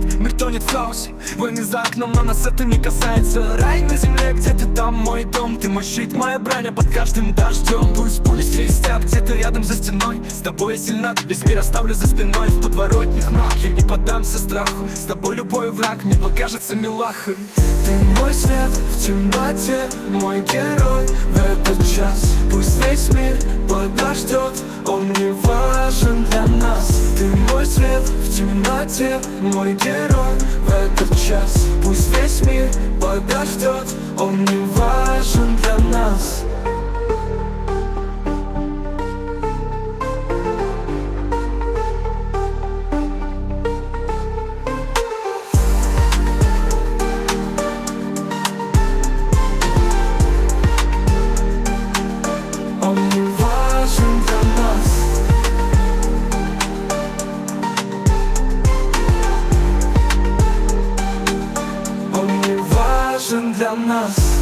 свет, мир тонет в хаосе. Войны за окном, но нас это не касается. Рай на земле, где-то там мой дом. Ты мой щит, моя броня под каждым дождем. Пусть пули свистят где-то рядом за стеной. С тобой я сильна, весь мир оставлю за спиной. В подворотнях мрак, я не поддамся страху. С тобой любой враг мне покажется милахой. Ты мой свет в темноте, мой герой в этот час. Пусть весь мир подождет, он не важен для нас. Ты мой свет в темноте, мой герой в этот час. Пусть весь мир подождет, он не важен для нас. Он не важен для нас. Он не важен для нас.